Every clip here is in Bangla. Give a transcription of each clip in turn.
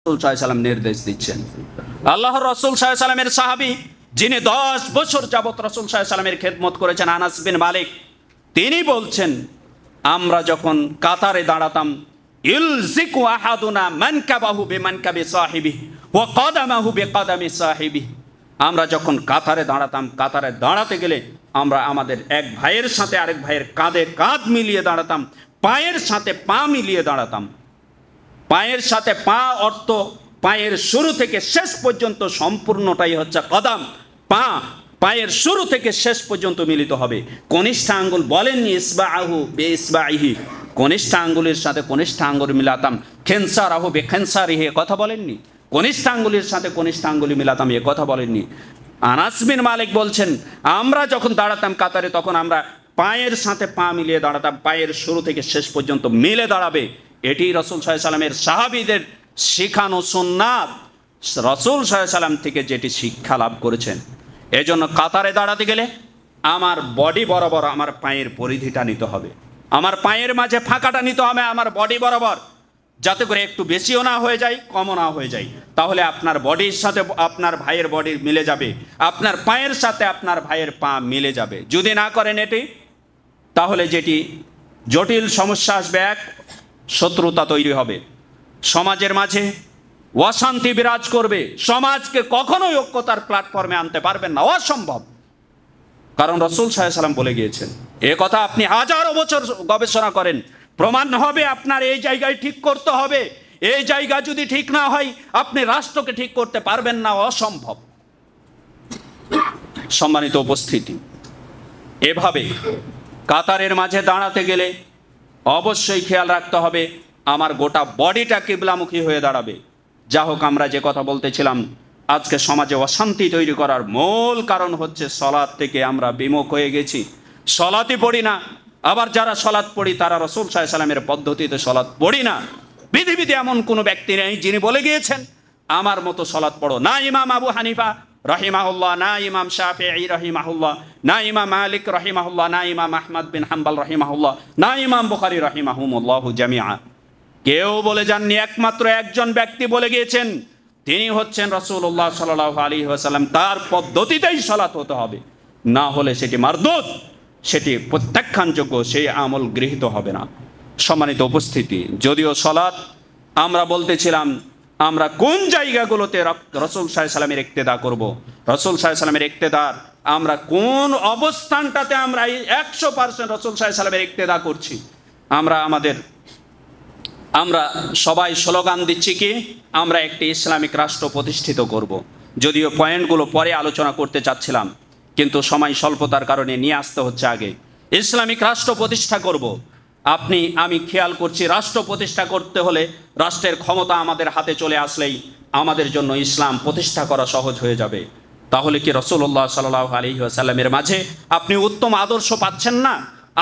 রাসূল সাল্লাল্লাহু আলাইহি ওয়াসাল্লাম নির্দেশ দিচ্ছেন। আল্লাহর রাসূল সাল্লাল্লাহু আলাইহি ওয়াসাল্লামের সাহাবী যিনি 10 বছর যাবত রাসূল সাল্লাল্লাহু আলাইহি ওয়াসাল্লামের খেদমত করেছেন, আনাস বিন মালিক, তিনি বলছেন, আমরা যখন কাতারে দাঁড়াতাম, ইলজিকু আহাদুনা মানকাবাহু বিমানকাবি সাহিবিহি ওয়া কদামাহু বিকদামি সাহিবিহি। আমরা যখন কাতারে দাঁড়াতাম, কাতারে দাঁড়াতে গেলে আমরা আমাদের এক ভাইয়ের সাথে আরেক ভাইয়ের কাঁধে কাঁধ মিলিয়ে দাঁড়াতাম, পায়ের সাথে পা মিলিয়ে দাঁড়াতাম। পায়ের সাথে পা অর্থ পায়ের শুরু থেকে শেষ পর্যন্ত সম্পূর্ণটাই হচ্ছে কদম, পা পায়ের শুরু থেকে শেষ পর্যন্ত মিলিত হবে। কনিষ্ঠ আঙ্গুল বলেননি ইসবাহু বে ইসবাইহি, কনিষ্ঠ আঙ্গুলের সাথে কনিষ্ঠ আঙ্গুল মিলাতাম, খেনসারাহু বে খেনসারিহি, কথা বলেননি। কনিষ্ঠ আঙ্গুলের সাথে কনিষ্ঠ আঙ্গুলি মিলাতাম, এ কথা বলেননি। আনাস বিন মালিক বলছেন, আমরা যখন দাঁড়াতাম কাতারে, তখন আমরা পায়ের সাথে পা মিলিয়ে দাঁড়াতাম, পায়ের শুরু থেকে শেষ পর্যন্ত মিলে দাঁড়াবে। এটি রাসূল সাল্লাল্লাহু আলাইহি ওয়াসাল্লামের সাহাবীদের শিখানো সুন্নাত, রাসূল সাল্লাল্লাহু আলাইহি ওয়াসাল্লাম থেকে যেটি শিক্ষা লাভ করেছেন। এজন্য কাতারে দাঁড়াতে গেলে আমার বডি বরাবর আমার পায়ের পরিধিটা নিতে হবে, আমার পায়ের মাঝে ফাঁকাটা নিতে হবে আমার বডি বরাবর, যাতে করে একটু বেশিও না হয়ে যায়, কমও না হয়ে যায়। তাহলে আপনার বডির সাথে আপনার ভাইয়ের বডি মিলে যাবে, আপনার পায়ের সাথে আপনার ভাইয়ের পা মিলে যাবে। যদি না করেন এটি, তাহলে যেটি জটিল সমস্যা আসবে, এক শত্রুতা তৈরি হবে, সমাজের মাঝে অশান্তি বিরাজ করবে, সমাজকে কখনোই ঐক্যতার প্ল্যাটফর্মে আনতে পারবেন না, অসম্ভব। কারণ রাসূল সাল্লাল্লাহু আলাইহি ওয়াসাল্লাম বলে গিয়েছেন, এ কথা আপনি হাজারো বছর গবেষণা করেন, প্রমাণ হবে আপনার এই জায়গায় ঠিক করতে হবে। এই জায়গা যদি ঠিক না হয়, আপনি রাষ্ট্রকে ঠিক করতে পারবেন না, অসম্ভব। সম্মানিত উপস্থিতি, এভাবে কাতারের মাঝে দাঁড়াতে গেলে অবশ্যই খেয়াল রাখতে হবে আমার গোটা বডিটা কিবলামুখী হয়ে দাঁড়াবে। যা হোক, আমরা যে কথা বলতেছিলাম, আজকে সমাজে অশান্তি তৈরি করার মূল কারণ হচ্ছে সলাৎ থেকে আমরা বিমুখ হয়ে গেছি, সলাতই পড়ি না। আবার যারা সলাৎ পড়ি তারা রাসূল সাল্লাল্লাহু আলাইহি ওয়াসাল্লামের পদ্ধতিতে সলাৎ পড়ি না। পৃথিবীতে এমন কোনো ব্যক্তি নেই যিনি বলে গিয়েছেন আমার মতো সলাৎ পড়ো, না ইমাম আবু হানিফা রহিমাহুল্লাহ, না ইমাম শাফিঈ রহিমাহুল্লাহ, না ইমাম মালিক রহিমাহুল্লাহ, না ইমাম আহমদ বিন হাম্বল রহিমাহুল্লাহ, না ইমাম বুখারী রহিমাহুমুল্লাহু জামিআ। কেউ বলে যাননি, একমাত্র একজন ব্যক্তি বলে গিয়েছেন, তিনি হচ্ছেন রাসূলুল্লাহ সাল্লাল্লাহু আলাইহি ওয়াসাল্লাম। তার পদ্ধতিতেই সালাত হতে হবে, না হলে সেটি মারদুদ, সেটি প্রত্যাখ্যানযোগ্য, সেই আমল গৃহীত হবে না। সম্মানিত উপস্থিতি, যদিও সালাত আমরা বলতেছিলাম আমরা কোন জায়গাগুলোতে রাসূল সাল্লাল্লাহু আলাইহি ওয়াসাল্লামের ইক্তেদা করব, রাসূল সাল্লাল্লাহু আলাইহি ওয়াসাল্লামের ইক্তেদার আমরা কোন অবস্থানটাতে আমরা 100% রাসূল সাল্লাল্লাহু আলাইহি ওয়াসাল্লামের ইক্তেদা করছি। আমরা সবাই স্লোগান দিচ্ছি কি, আমরা একটি ইসলামিক রাষ্ট্র প্রতিষ্ঠিত করব। যদিও পয়েন্টগুলো পরে আলোচনা করতে চাচ্ছিলাম, কিন্তু সময় স্বল্পতার কারণে নিয়ে আসতে হচ্ছে আগে। ইসলামিক রাষ্ট্র প্রতিষ্ঠা করব। আমি খেয়াল করছি, রাষ্ট্র প্রতিষ্ঠা করতে হলে রাষ্ট্রের ক্ষমতা আমাদের হাতে চলে আসলেই আমাদের জন্য ইসলাম প্রতিষ্ঠা করা সহজ হয়ে যাবে। তাহলে কি রাসূলুল্লাহ সাল্লাল্লাহু আলাইহি ওয়াসাল্লামের মাঝে আপনি উত্তম আদর্শ পাচ্ছেন না?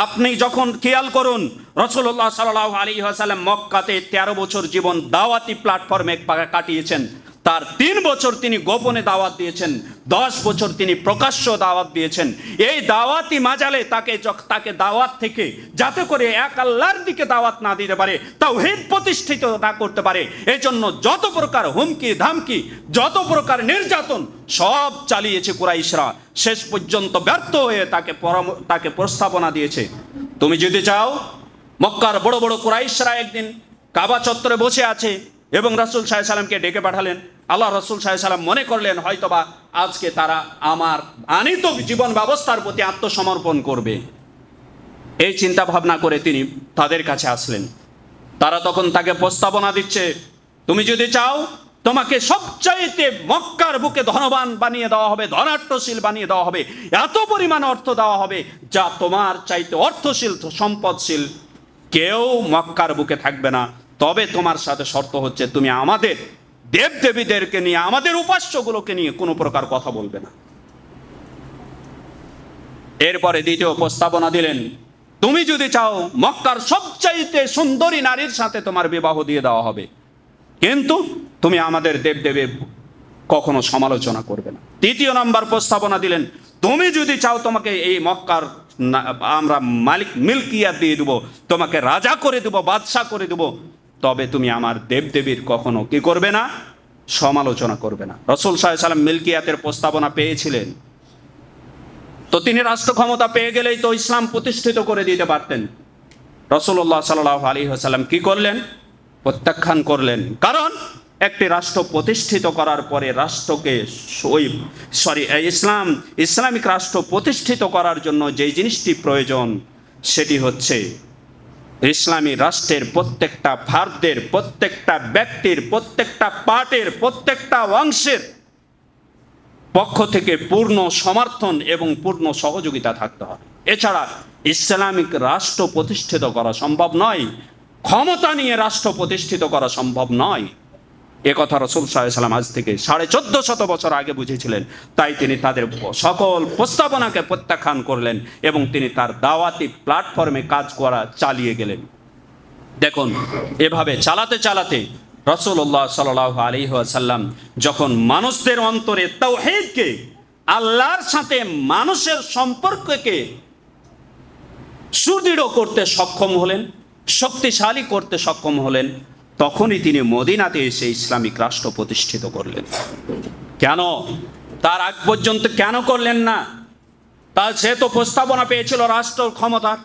আপনি যখন খেয়াল করুন, রাসূলুল্লাহ সাল্লাল্লাহু আলাইহি ওয়াসাল্লাম মক্কাতে 13 বছর জীবন দাওয়াতি প্ল্যাটফর্মে কাটিয়েছেন। তার 3 বছর তিনি গোপনে দাওয়াত দিয়েছেন, 10 বছর তিনি প্রকাশ্য দাওয়াত দিয়েছেন। এই দাওয়াতি মাজালে তাকে দাওয়াত থেকে যাতে করে এক আল্লাহর দিকে দাওয়াত না দিতে পারে, তাওহীদ প্রতিষ্ঠিত না করতে পারে, এজন্য যত প্রকার হুমকি ধামকি, যত প্রকার নির্যাতন সব চালিয়েছে কুরাইশরা। শেষ পর্যন্ত ব্যর্থ হয়ে তাকে প্রস্তাবনা দিয়েছে, তুমি যদি চাও, মক্কার বড় বড় কুরাইশরা একদিন কাবা চত্বরে বসে আছে এবং রাসূল সাল্লাল্লাহু আলাইহি ওয়াসাল্লামকে ডেকে পাঠালেন। আল্লাহ রাসূল সাল্লাল্লাহু আলাইহি ওয়াসাল্লাম মনে করলেন হয়তোবা আজকে তারা আমার আনিত জীবন ব্যবস্থার প্রতি আত্মসমর্পণ করবে। এই চিন্তা ভাবনা করে তিনি তাদের কাছে আসলেন। তারা তখন তাকে প্রস্তাবনা দিচ্ছে, তুমি যদি চাও, তোমাকে সবচাইতে মক্কার বুকে ধনবান বানিয়ে দেওয়া হবে, ধনাঢ্যশীল বানিয়ে দেওয়া হবে, এত পরিমাণ অর্থ দেওয়া হবে যা তোমার চাইতে অর্থশীল সম্পদশীল কেউ মক্কার বুকে থাকবে না। তবে তোমার সাথে শর্ত হচ্ছে, তুমি আমাদের দেবদেবীদেরকে নিয়ে, আমাদের উপাস্যগুলোকে নিয়ে কোনো প্রকার কথা বলবে না। এরপরে দ্বিতীয় প্রস্তাবনা দিলেন, তুমি যদি চাও, মক্কার সবচাইতে সুন্দরী নারীর সাথে তোমার বিবাহ দিয়ে দেওয়া হবে, কিন্তু তুমি আমাদের দেবদেবীর কখনো সমালোচনা করবে না। তৃতীয় নম্বর প্রস্তাবনা দিলেন, তুমি যদি চাও, তোমাকে এই মক্কার আমরা মিলকিয়াত দিয়ে দেবো, তোমাকে রাজা করে দেবো, বাদশাহ করে দেবো, তবে তুমি আমার দেবদেবীর কখনো কি করবে না, সমালোচনা করবে না। রাসূল সাল্লাল্লাহু আলাইহি ওয়াসাল্লাম মিলকিয়াতের প্রস্তাবনা পেয়েছিলেন, তো তিনি রাষ্ট্র ক্ষমতা পেয়ে গেলেই তো ইসলাম প্রতিষ্ঠিত করে দিতে পারতেন। রাসূলুল্লাহ সাল্লাল্লাহু আলাইহি ওয়াসাল্লাম কি করলেন, প্রত্যাখ্যান করলেন। কারণ একটি রাষ্ট্র প্রতিষ্ঠিত করার পরে রাষ্ট্রকে ইসলামিক রাষ্ট্র প্রতিষ্ঠিত করার জন্য যেই জিনিসটি প্রয়োজন সেটি হচ্ছে ইসলামী রাষ্ট্রের প্রত্যেকটা ফার্দের, প্রত্যেকটা ব্যক্তির, প্রত্যেকটা পার্টের, প্রত্যেকটা অংশের পক্ষ থেকে পূর্ণ সমর্থন এবং পূর্ণ সহযোগিতা থাকতে হবে। এছাড়া ইসলামিক রাষ্ট্র প্রতিষ্ঠিত করা সম্ভব নয়, ক্ষমতা নিয়ে রাষ্ট্র প্রতিষ্ঠিত করা সম্ভব নয়। একথা রাসূল সাল্লাল্লাহু আলাইহি ওয়াসাল্লাম আজ থেকে 1450 বছর আগে বুঝেছিলেন। তাই তিনি তাদের সকল প্রস্তাবনাকে প্রত্যাখ্যান করলেন এবং তিনি তার দাওয়াতি প্ল্যাটফর্মে কাজ করা চালিয়ে গেলেন। দেখুন, এভাবে চালাতে চালাতে রাসূলুল্লাহ সাল্লাল্লাহু আলাইহি ওয়াসাল্লাম যখন মানুষদের অন্তরে তাওহীদকে, আল্লাহর সাথে মানুষের সম্পর্ককে সুদৃঢ় করতে সক্ষম হলেন, শক্তিশালী করতে সক্ষম হলেন, তখনই তিনি মদিনাতে এসে ইসলামিক রাষ্ট্র প্রতিষ্ঠিত করলেন। কেন তার আগ পর্যন্ত কেন করলেন না? সে তো প্রস্তাবনা পেয়েছিল রাষ্ট্র ক্ষমতার,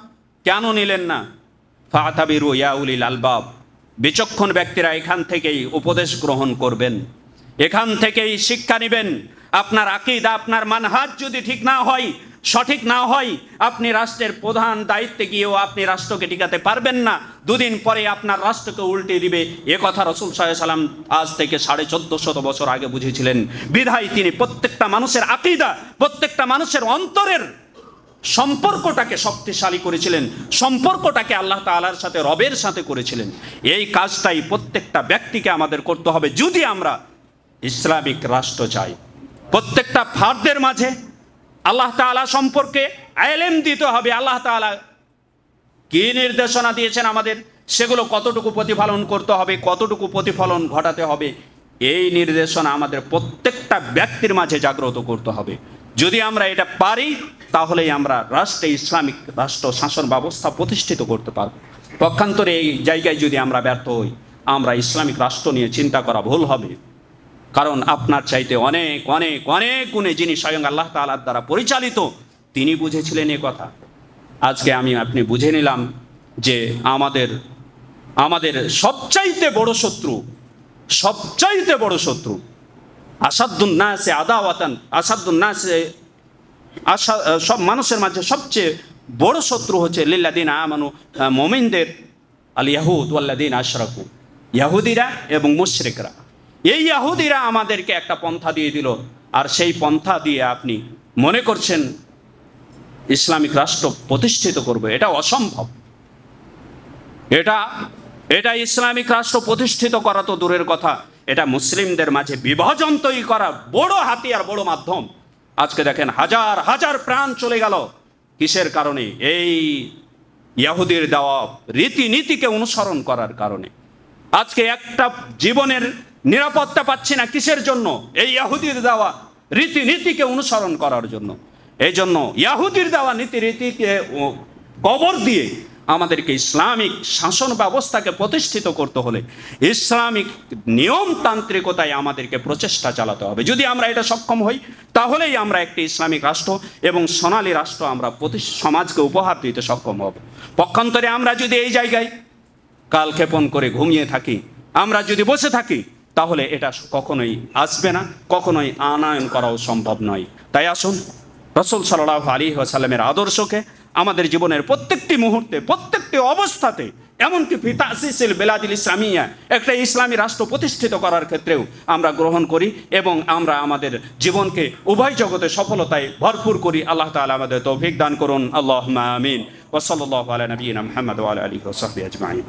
কেন নিলেন না? ফাতাবিরু ইয়া উলিল আলবাব, বিচক্ষণ ব্যক্তিরা এখান থেকেই উপদেশ গ্রহণ করবেন, এখান থেকেই শিক্ষা নেবেন। আপনার আকীদা, আপনার মানহাজ যদি ঠিক না হয়, সঠিক না হয়, আপনি রাষ্ট্রের প্রধান দায়িত্বে গিয়েও আপনি রাষ্ট্রকে টিকাতে পারবেন না। দুদিন পরে আপনার রাষ্ট্রকে উল্টে দিবে। এ কথা রাসূল সাল্লাল্লাহু আলাইহি ওয়াসাল্লাম আজ থেকে 1450 বছর আগে বুঝেছিলেন। বিধায় তিনি প্রত্যেকটা মানুষের আকীদা, প্রত্যেকটা মানুষের অন্তরের সম্পর্কটাকে শক্তিশালী করেছিলেন, সম্পর্কটাকে আল্লাহ তাআলার সাথে, রবের সাথে করেছিলেন। এই কাজটাই প্রত্যেকটা ব্যক্তিকে আমাদের করতে হবে যদি আমরা ইসলামিক রাষ্ট্র চাই। প্রত্যেকটা ফার্দের মাঝে আল্লাহ তাআলা সম্পর্কে ইলম দিতে হবে। আল্লাহ তাআলা কি নির্দেশনা দিয়েছেন আমাদের, সেগুলো কতটুকু প্রতিফলন করতে হবে, কতটুকু প্রতিফলন ঘটাতে হবে, এই নির্দেশনা আমাদের প্রত্যেকটা ব্যক্তির মাঝে জাগ্রত করতে হবে। যদি আমরা এটা পারি তাহলেই আমরা রাষ্ট্রে ইসলামিক রাষ্ট্র শাসন ব্যবস্থা প্রতিষ্ঠিত করতে পারব। পক্ষান্তরে এই জায়গায় যদি আমরা ব্যর্থ হই, আমরা ইসলামিক রাষ্ট্র নিয়ে চিন্তা করা ভুল হবে। কারণ আপনার চাইতে অনেক অনেক অনেক গুণে যিনি স্বয়ং আল্লাহ তাআলার দ্বারা পরিচালিত, তিনি বুঝেছিলেন এ কথা। আজকে আপনি বুঝে নিলাম যে আমাদের সবচাইতে বড় শত্রু, সবচাইতে বড় শত্রু, আসাদুন নাসে আদাওয়াতান, আসাদুন নাসে সব মানুষের মাঝে সবচেয়ে বড় শত্রু হচ্ছে লিল্লাযিনা আমানু, মুমিনদের, আল ইয়াহুদ ওয়াল্লাযিনা আশরাকু, ইহুদিরা এবং মুশরিকরা। এই ইহুদিরা আমাদেরকে একটা পন্থা দিয়ে দিল, আর সেই পন্থা দিয়ে আপনি মনে করছেন ইসলামিক রাষ্ট্র প্রতিষ্ঠিত করবে। এটা অসম্ভব। এটা ইসলামিক রাষ্ট্র প্রতিষ্ঠিত করা তো দূরের কথা, এটা মুসলিমদের মাঝে বিভাজন তৈরি করা বড় হাতিয়ার, বড় মাধ্যম। আজকে দেখেন হাজার হাজার প্রাণ চলে গেল কিসের কারণে? এই ইহুদির দেওয়া রীতিনীতিকে অনুসরণ করার কারণে। আজকে একটা জীবনের নিরাপত্তা পাচ্ছি না, কিসের জন্য? এই ইহুদির দেওয়া রীতিনীতিকে অনুসরণ করার জন্য। এই জন্য ইহুদির দেওয়া রীতিকে কবর দিয়ে আমাদেরকে ইসলামিক শাসন ব্যবস্থাকে প্রতিষ্ঠিত করতে হলে ইসলামিক নিয়মতান্ত্রিকতায় আমাদেরকে প্রচেষ্টা চালাতে হবে। যদি আমরা এটা সক্ষম হই তাহলেই আমরা একটি ইসলামিক রাষ্ট্র এবং সোনালী রাষ্ট্র আমরা সমাজকে উপহার দিতে সক্ষম হব। পক্ষান্তরে আমরা যদি এই জায়গায় কালক্ষেপণ করে ঘুমিয়ে থাকি, আমরা যদি বসে থাকি, তাহলে এটা কখনোই আসবে না, কখনোই আনয়ন করাও সম্ভব নয়। তাই আসুন রাসূল সাল্লাল্লাহু আলাইহি ওয়াসাল্লামের আদর্শকে আমাদের জীবনের প্রত্যেকটি মুহূর্তে, প্রত্যেকটি অবস্থাতে, এমনকি ফি তাসিসিল বিলাদিল ইসলামিয়া, একটা ইসলামী রাষ্ট্র প্রতিষ্ঠিত করার ক্ষেত্রেও আমরা গ্রহণ করি এবং আমরা আমাদের জীবনকে উভয় জগতে সফলতায় ভরপুর করি। আল্লাহ তাআলা আমাদের তৌফিক দান করুন। আল্লাহুম্মা আমিন। ওয়া সাল্লাল্লাহু আলা নবিয়িনা মুহাম্মদ ওয়া আলা আলিহি ওয়া সাহবিহি আজমাইন।